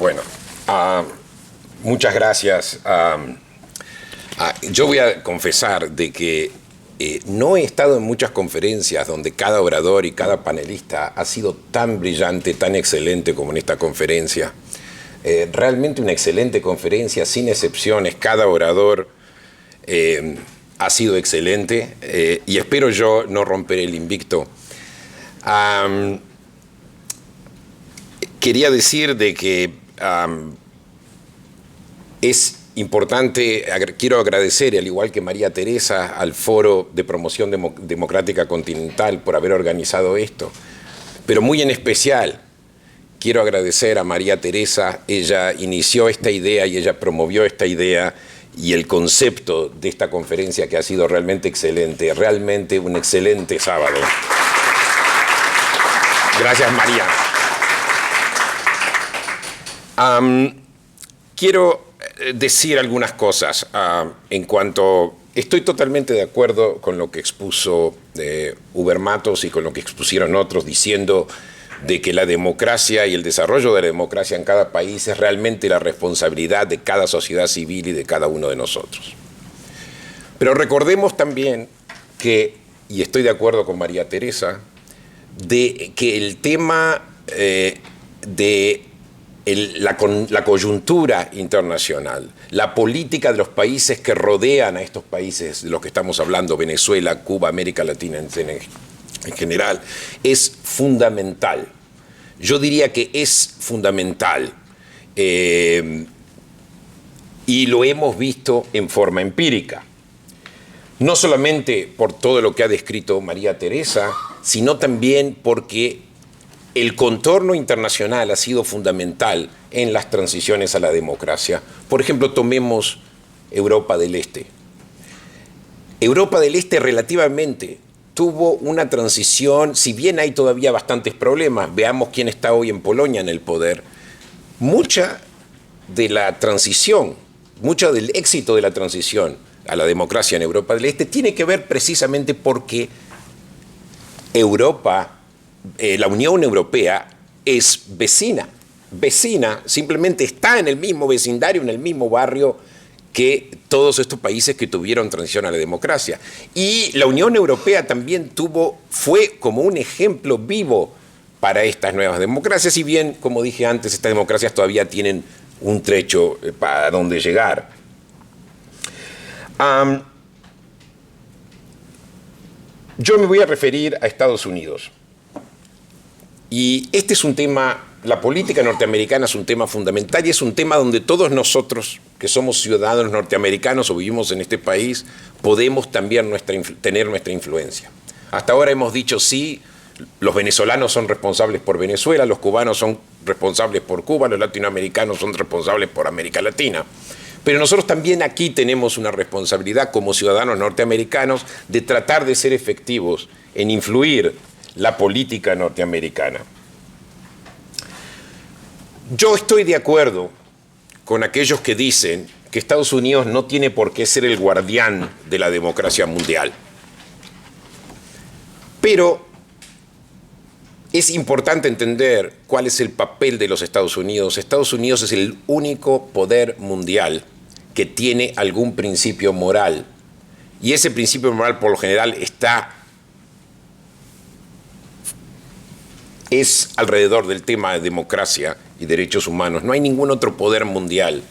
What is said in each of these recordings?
Bueno, muchas gracias. Yo voy a confesar de que no he estado en muchas conferencias donde cada orador y cada panelista ha sido tan brillante, tan excelente como en esta conferencia. Realmente una excelente conferencia, sin excepciones. Cada orador ha sido excelente y espero yo no romper el invicto. Quería decir de que es importante, quiero agradecer, al igual que María Teresa, al Foro de Promoción Democrática Continental por haber organizado esto. Pero muy en especial, quiero agradecer a María Teresa. Ella inició esta idea y ella promovió esta idea y el concepto de esta conferencia, que ha sido realmente excelente, realmente un excelente sábado. Gracias, María. Quiero decir algunas cosas en cuanto... Estoy totalmente de acuerdo con lo que expuso Uber Matos y con lo que expusieron otros, diciendo de que la democracia y el desarrollo de la democracia en cada país es realmente la responsabilidad de cada sociedad civil y de cada uno de nosotros. Pero recordemos también que, y estoy de acuerdo con María Teresa, de que el tema de la coyuntura internacional, la política de los países que rodean a estos países de los que estamos hablando, Venezuela, Cuba, América Latina en general, es fundamental. Yo diría que es fundamental y lo hemos visto en forma empírica. No solamente por todo lo que ha descrito María Teresa, sino también porque el contorno internacional ha sido fundamental en las transiciones a la democracia. Por ejemplo, tomemos Europa del Este. Europa del Este relativamente tuvo una transición, si bien hay todavía bastantes problemas, veamos quién está hoy en Polonia en el poder, mucha de la transición, mucho del éxito de la transición a la democracia en Europa del Este tiene que ver precisamente porque Europa, la Unión Europea es vecina, simplemente está en el mismo vecindario, en el mismo barrio que todos estos países que tuvieron transición a la democracia. Y la Unión Europea también fue como un ejemplo vivo para estas nuevas democracias, si bien, como dije antes, estas democracias todavía tienen un trecho para donde llegar. Yo me voy a referir a Estados Unidos. Y este es un tema, la política norteamericana es un tema fundamental y es un tema donde todos nosotros, que somos ciudadanos norteamericanos o vivimos en este país, podemos también tener nuestra influencia. Hasta ahora hemos dicho sí, los venezolanos son responsables por Venezuela, los cubanos son responsables por Cuba, los latinoamericanos son responsables por América Latina. Pero nosotros también aquí tenemos una responsabilidad como ciudadanos norteamericanos de tratar de ser efectivos en influir la política norteamericana. Yo estoy de acuerdo con aquellos que dicen que Estados Unidos no tiene por qué ser el guardián de la democracia mundial. Pero es importante entender cuál es el papel de los Estados Unidos. Estados Unidos es el único poder mundial que tiene algún principio moral. Y ese principio moral, por lo general, es alrededor del tema de democracia y derechos humanos. No hay ningún otro poder mundial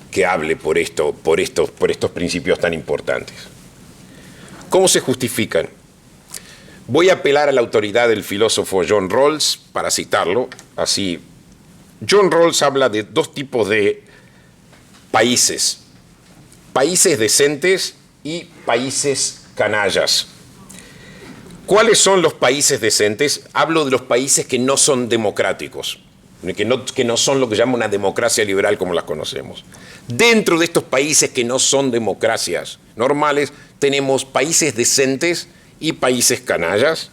que hable por estos principios tan importantes. ¿Cómo se justifican? Voy a apelar a la autoridad del filósofo John Rawls para citarlo. Así, John Rawls habla de dos tipos de países: países decentes y países canallas. ¿Cuáles son los países decentes? Hablo de los países que no son democráticos, que no son lo que llama una democracia liberal como las conocemos. Dentro de estos países que no son democracias normales, tenemos países decentes y países canallas.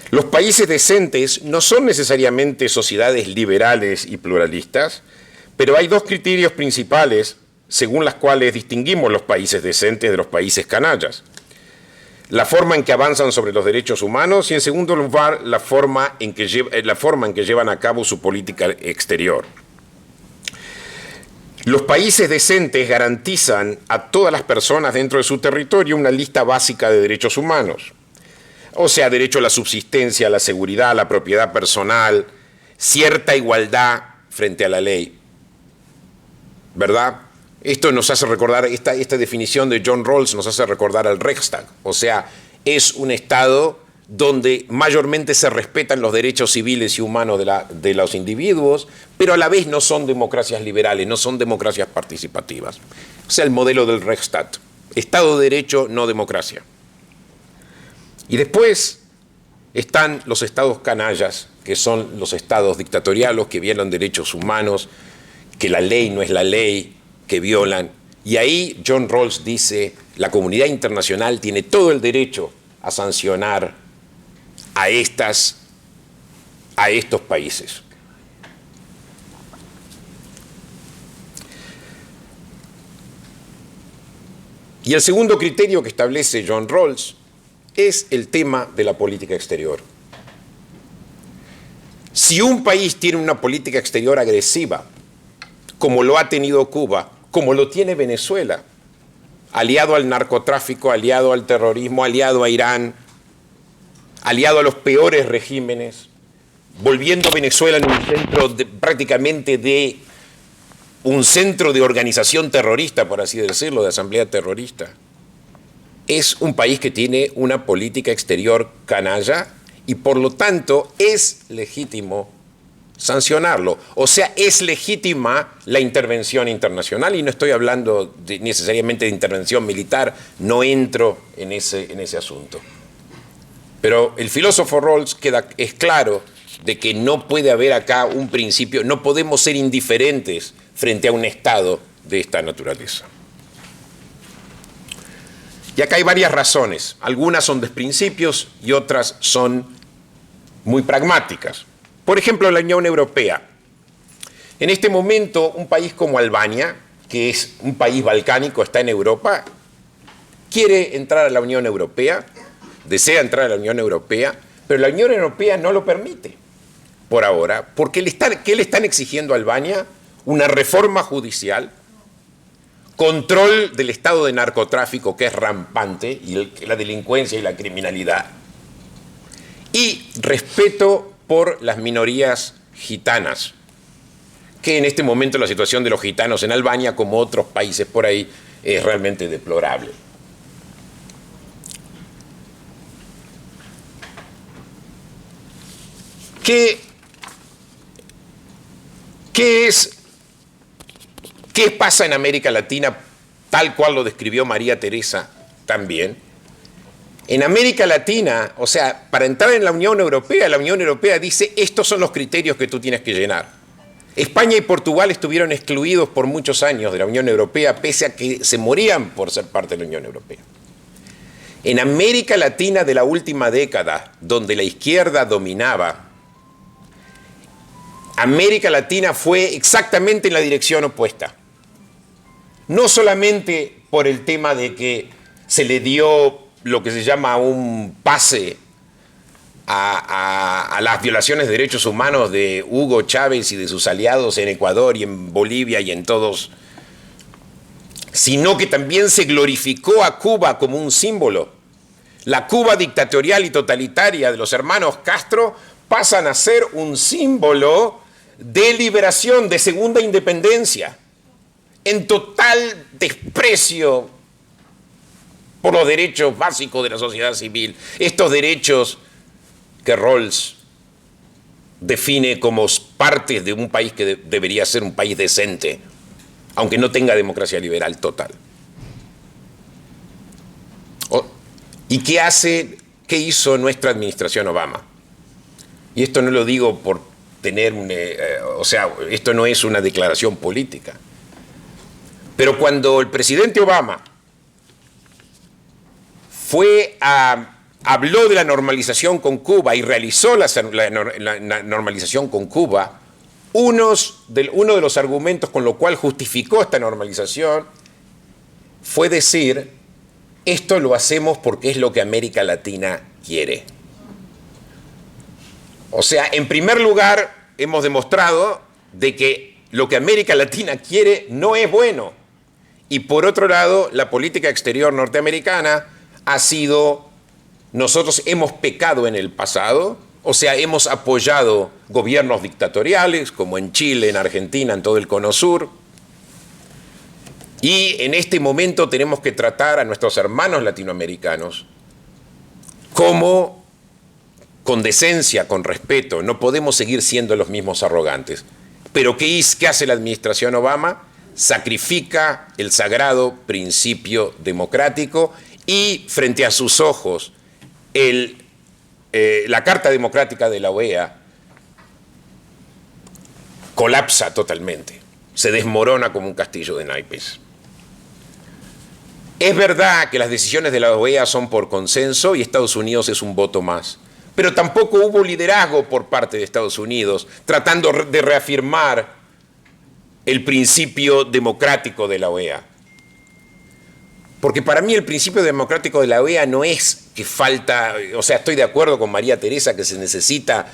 Los países decentes no son necesariamente sociedades liberales y pluralistas, pero hay dos criterios principales según las cuales distinguimos los países decentes de los países canallas: la forma en que avanzan sobre los derechos humanos y, en segundo lugar, la forma en que llevan a cabo su política exterior. Los países decentes garantizan a todas las personas dentro de su territorio una lista básica de derechos humanos. O sea, derecho a la subsistencia, a la seguridad, a la propiedad personal, cierta igualdad frente a la ley. ¿Verdad? Esto nos hace recordar, esta definición de John Rawls nos hace recordar al Reichstag. O sea, es un Estado donde mayormente se respetan los derechos civiles y humanos de los individuos, pero a la vez no son democracias liberales, no son democracias participativas. O sea, el modelo del Reichstag. Estado de Derecho, no democracia. Y después están los estados canallas, que son los estados dictatoriales que violan derechos humanos, que la ley no es la ley, que violan. Y ahí John Rawls dice, la comunidad internacional tiene todo el derecho a sancionar a estos países. Y el segundo criterio que establece John Rawls es el tema de la política exterior. Si un país tiene una política exterior agresiva, como lo ha tenido Cuba, como lo tiene Venezuela, aliado al narcotráfico, aliado al terrorismo, aliado a Irán, aliado a los peores regímenes, volviendo Venezuela en un centro prácticamente de un centro de organización terrorista, por así decirlo, de asamblea terrorista. Es un país que tiene una política exterior canalla y por lo tanto es legítimo sancionarlo. O sea, es legítima la intervención internacional y no estoy hablando necesariamente de intervención militar, no entro en ese asunto. Pero el filósofo Rawls es claro de que no puede haber acá un principio, no podemos ser indiferentes frente a un Estado de esta naturaleza. Y acá hay varias razones, algunas son de principios y otras son muy pragmáticas. Por ejemplo, la Unión Europea. En este momento, un país como Albania, que es un país balcánico, está en Europa, quiere entrar a la Unión Europea, desea entrar a la Unión Europea, pero la Unión Europea no lo permite por ahora, porque ¿qué le están exigiendo a Albania? Una reforma judicial, control del estado de narcotráfico que es rampante, y la delincuencia y la criminalidad, y respeto por las minorías gitanas, que en este momento la situación de los gitanos en Albania, como otros países por ahí, es realmente deplorable. ¿Qué pasa en América Latina, tal cual lo describió María Teresa también? En América Latina, o sea, para entrar en la Unión Europea dice, estos son los criterios que tú tienes que llenar. España y Portugal estuvieron excluidos por muchos años de la Unión Europea, pese a que se morían por ser parte de la Unión Europea. En América Latina de la última década, donde la izquierda dominaba, América Latina fue exactamente en la dirección opuesta. No solamente por el tema de que se le dio lo que se llama un pase a las violaciones de derechos humanos de Hugo Chávez y de sus aliados en Ecuador y en Bolivia y en todos, sino que también se glorificó a Cuba como un símbolo. La Cuba dictatorial y totalitaria de los hermanos Castro pasan a ser un símbolo de liberación, de segunda independencia, en total desprecio por los derechos básicos de la sociedad civil. Estos derechos que Rawls define como partes de un país que debería ser un país decente, aunque no tenga democracia liberal total. ¿Y qué hizo nuestra administración Obama? Y esto no lo digo por tener esto no es una declaración política. Pero cuando el presidente Obama habló de la normalización con Cuba y realizó la normalización con Cuba, uno de los argumentos con lo cual justificó esta normalización fue decir, esto lo hacemos porque es lo que América Latina quiere. O sea, en primer lugar, hemos demostrado de que lo que América Latina quiere no es bueno. Y por otro lado, la política exterior norteamericana ha sido, nosotros hemos pecado en el pasado, o sea, hemos apoyado gobiernos dictatoriales, como en Chile, en Argentina, en todo el Cono Sur. Y en este momento tenemos que tratar a nuestros hermanos latinoamericanos como con decencia, con respeto. No podemos seguir siendo los mismos arrogantes. Pero ¿qué hace la administración Obama? Sacrifica el sagrado principio democrático y frente a sus ojos la Carta Democrática de la OEA colapsa totalmente, se desmorona como un castillo de naipes. Es verdad que las decisiones de la OEA son por consenso y Estados Unidos es un voto más, pero tampoco hubo liderazgo por parte de Estados Unidos tratando de reafirmar el principio democrático de la OEA. Porque para mí el principio democrático de la OEA no es que falta, o sea, estoy de acuerdo con María Teresa que se necesita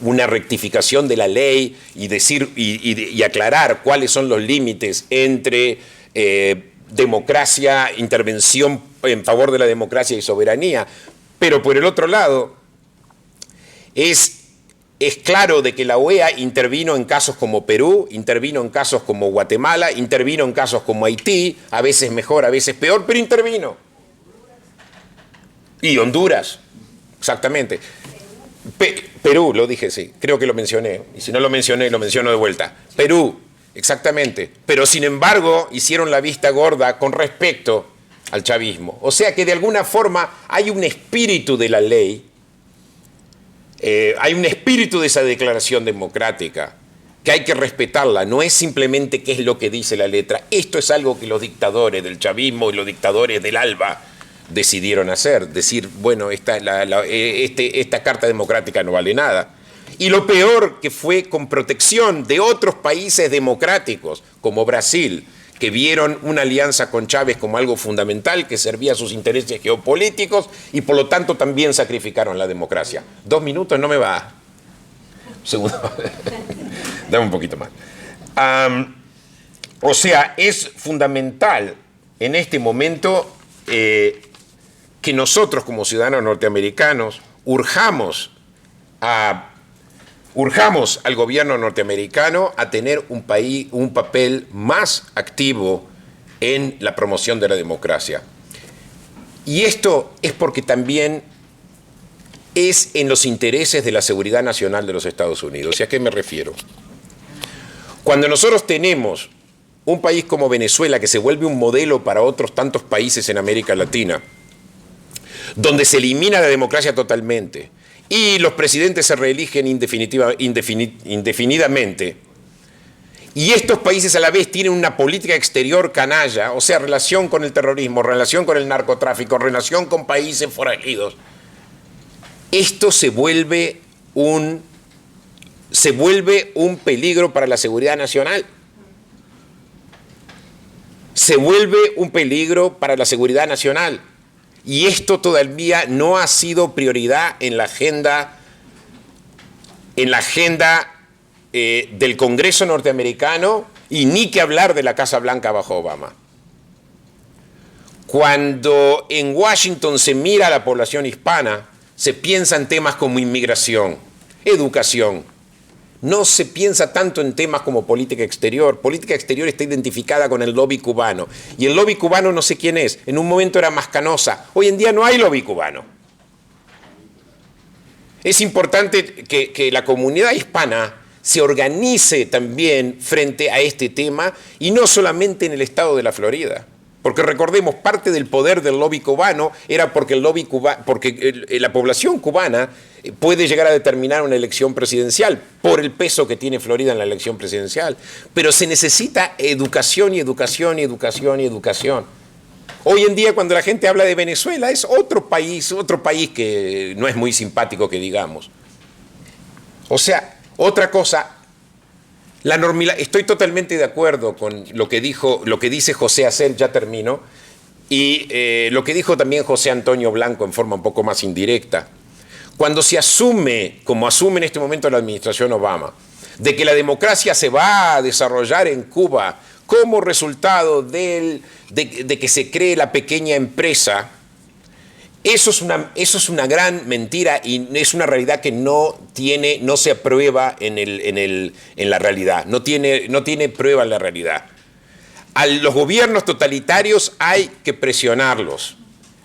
una rectificación de la ley y decir y aclarar cuáles son los límites entre democracia, intervención en favor de la democracia y soberanía. Pero por el otro lado, es claro de que la OEA intervino en casos como Perú, intervino en casos como Guatemala, intervino en casos como Haití, a veces mejor, a veces peor, pero intervino. Y Honduras, exactamente. Perú, lo dije, sí, creo que lo mencioné, y si no lo mencioné, lo menciono de vuelta. Perú, exactamente, pero sin embargo hicieron la vista gorda con respecto al chavismo. O sea que de alguna forma hay un espíritu de la ley, hay un espíritu de esa declaración democrática que hay que respetarla, no es simplemente qué es lo que dice la letra. Esto es algo que los dictadores del chavismo y los dictadores del ALBA decidieron hacer, decir, bueno, esta Carta Democrática no vale nada. Y lo peor que fue con protección de otros países democráticos, como Brasil, que vieron una alianza con Chávez como algo fundamental, que servía a sus intereses geopolíticos y por lo tanto también sacrificaron la democracia. 2 minutos no me va. Segundo. Dame un poquito más. O sea, es fundamental en este momento que nosotros como ciudadanos norteamericanos urjamos al gobierno norteamericano a tener un papel más activo en la promoción de la democracia. Y esto es porque también es en los intereses de la seguridad nacional de los Estados Unidos. ¿Y a qué me refiero? Cuando nosotros tenemos un país como Venezuela que se vuelve un modelo para otros tantos países en América Latina, donde se elimina la democracia totalmente, y los presidentes se reeligen indefinidamente, y estos países a la vez tienen una política exterior canalla, o sea, relación con el terrorismo, relación con el narcotráfico, relación con países forajidos, esto se vuelve un peligro para la seguridad nacional. Se vuelve un peligro para la seguridad nacional. Y esto todavía no ha sido prioridad en la agenda del Congreso norteamericano y ni que hablar de la Casa Blanca bajo Obama. Cuando en Washington se mira a la población hispana, se piensa en temas como inmigración, educación. No se piensa tanto en temas como política exterior. Política exterior está identificada con el lobby cubano. Y el lobby cubano no sé quién es. En un momento era Mascanosa. Hoy en día no hay lobby cubano. Es importante que la comunidad hispana se organice también frente a este tema y no solamente en el estado de la Florida. Porque recordemos, parte del poder del lobby cubano era porque la población cubana puede llegar a determinar una elección presidencial por el peso que tiene Florida en la elección presidencial. Pero se necesita educación y educación y educación y educación. Hoy en día cuando la gente habla de Venezuela es otro país que no es muy simpático que digamos. O sea, otra cosa, estoy totalmente de acuerdo con lo que dice José Acel, ya termino, y lo que dijo también José Antonio Blanco en forma un poco más indirecta. Cuando se asume, como asume en este momento la administración Obama, de que la democracia se va a desarrollar en Cuba como resultado de que se cree la pequeña empresa, eso es una gran mentira y es una realidad que no se aprueba en la realidad, no tiene prueba en la realidad. A los gobiernos totalitarios hay que presionarlos.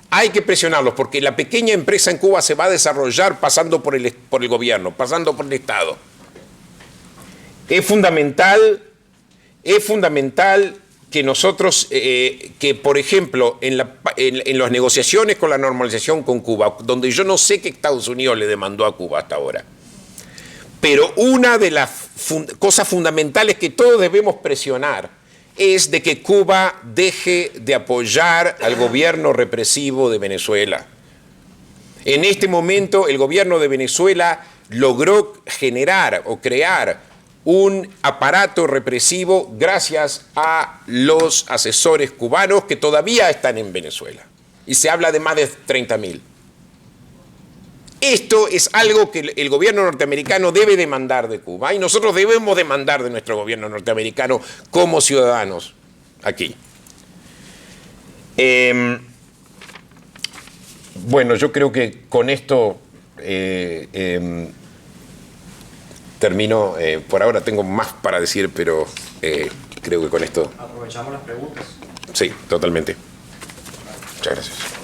Hay que presionarlos porque la pequeña empresa en Cuba se va a desarrollar pasando por el gobierno, pasando por el Estado. Es fundamental que nosotros, que por ejemplo, en las negociaciones con la normalización con Cuba, donde yo no sé qué Estados Unidos le demandó a Cuba hasta ahora, pero una de las cosas fundamentales que todos debemos presionar es de que Cuba deje de apoyar al gobierno represivo de Venezuela. En este momento, el gobierno de Venezuela logró generar o crear un aparato represivo gracias a los asesores cubanos que todavía están en Venezuela. Y se habla de más de 30.000. Esto es algo que el gobierno norteamericano debe demandar de Cuba y nosotros debemos demandar de nuestro gobierno norteamericano como ciudadanos aquí. Bueno, yo creo que con esto termino. Por ahora tengo más para decir, pero creo que con esto... Aprovechamos las preguntas. Sí, totalmente. Muchas gracias.